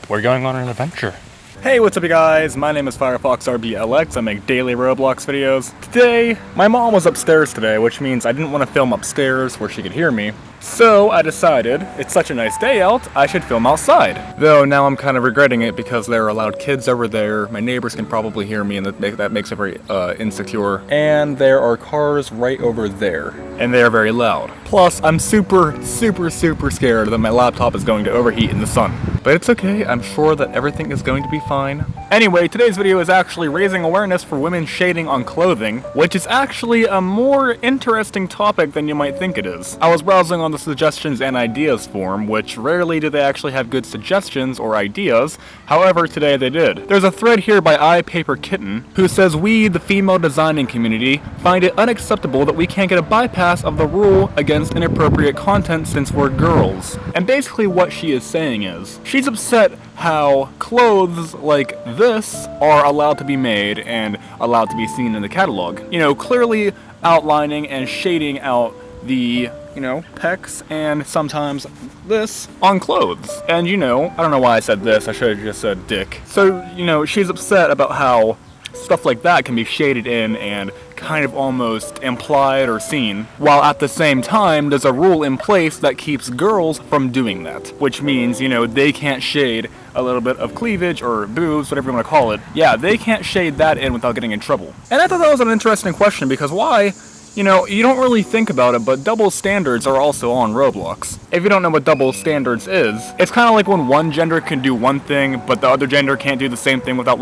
We're going on an adventure. Hey, what's up you guys? My name is PhireFoxRBLX. I make daily ROBLOX videos. Today, my mom was upstairs today, which means I didn't want to film upstairs where she could hear me. So I decided, it's such a nice day out, I should film outside. Though now I'm kind of regretting it because there are loud kids over there, my neighbors can probably hear me and that makes it very insecure. And there are cars right over there, and they are very loud. Plus, I'm super scared that my laptop is going to overheat in the sun. But it's okay, I'm sure that everything is going to be fine. Anyway, today's video is actually raising awareness for women shading on clothing, which is actually a more interesting topic than you might think it is. I was browsing on the suggestions and ideas forum, which rarely do they actually have good suggestions or ideas. However, today they did. There's a thread here by iPaperKitten, who says we, the female designing community, find it unacceptable that we can't get a bypass of the rule against inappropriate content since we're girls. And basically what she is saying is, she's upset how clothes like this are allowed to be made and allowed to be seen in the catalog. You know, clearly outlining and shading out the, pecs and sometimes this on clothes. And I don't know why I said this, I should have just said dick. So, she's upset about how stuff like that can be shaded in and kind of almost implied or seen, while at the same time there's a rule in place that keeps girls from doing that, which means, they can't shade a little bit of cleavage or boobs, whatever you want to call it. Yeah, they can't shade that in without getting in trouble. And I thought that was an interesting question because why? You don't really think about it, but double standards are also on Roblox. If you don't know what double standards is, it's kind of like when one gender can do one thing, but the other gender can't do the same thing without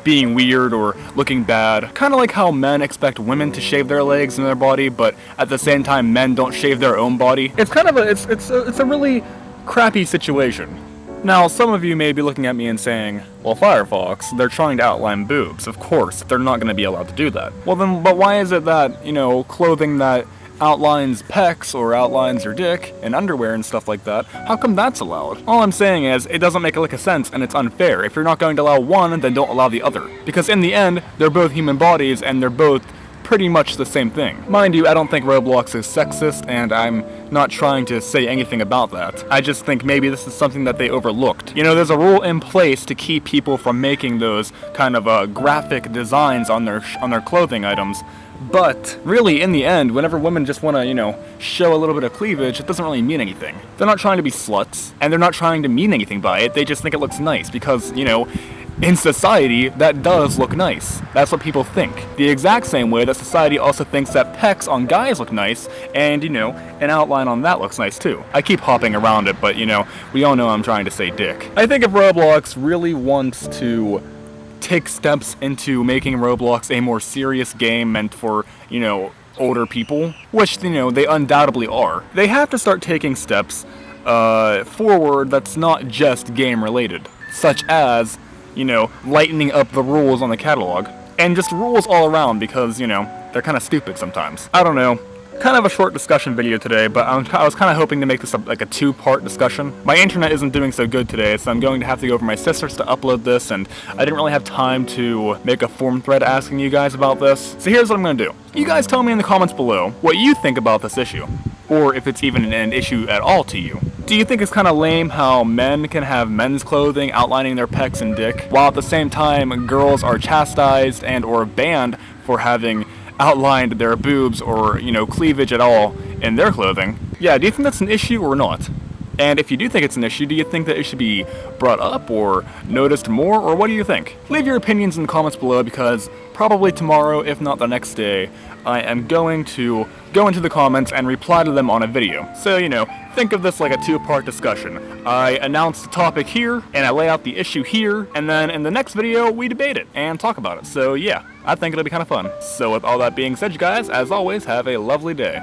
being weird or looking bad. Kind of like how men expect women to shave their legs and their body, but at the same time men don't shave their own body. It's kind of it's a really crappy situation. Now, some of you may be looking at me and saying, well, Firefox, they're trying to outline boobs. Of course, they're not going to be allowed to do that. Well then, but why is it that, clothing that outlines pecs or outlines your dick and underwear and stuff like that, how come that's allowed? All I'm saying is, it doesn't make a lick of sense and it's unfair. If you're not going to allow one, then don't allow the other. Because in the end, they're both human bodies and they're both pretty much the same thing. Mind you, I don't think Roblox is sexist, and I'm not trying to say anything about that. I just think maybe this is something that they overlooked. There's a rule in place to keep people from making those kind of graphic designs on their clothing items. But really, in the end, whenever women just want to, show a little bit of cleavage, it doesn't really mean anything. They're not trying to be sluts, and they're not trying to mean anything by it. They just think it looks nice because, in society, that does look nice. That's what people think. The exact same way that society also thinks that pecs on guys look nice, and, an outline on that looks nice too. I keep hopping around it, but, we all know I'm trying to say dick. I think if Roblox really wants to take steps into making Roblox a more serious game meant for, older people, which, they undoubtedly are, they have to start taking steps forward that's not just game related, such as lightening up the rules on the catalog. And just rules all around because, they're kind of stupid sometimes. I don't know. Kind of a short discussion video today, but I was kind of hoping to make this like a two-part discussion. My internet isn't doing so good today, so I'm going to have to go over my sister's to upload this, and I didn't really have time to make a forum thread asking you guys about this. So here's what I'm going to do. You guys tell me in the comments below what you think about this issue, or if it's even an issue at all to you. Do you think it's kind of lame how men can have men's clothing outlining their pecs and dick, while at the same time girls are chastised and or banned for having outlined their boobs or, cleavage at all in their clothing? Yeah, do you think that's an issue or not? And if you do think it's an issue, do you think that it should be brought up or noticed more, or what do you think? Leave your opinions in the comments below because probably tomorrow, if not the next day, I am going to go into the comments and reply to them on a video. So, think of this like a two-part discussion. I announce the topic here, and I lay out the issue here, and then in the next video, we debate it and talk about it. So yeah, I think it'll be kind of fun. So with all that being said, you guys, as always, have a lovely day.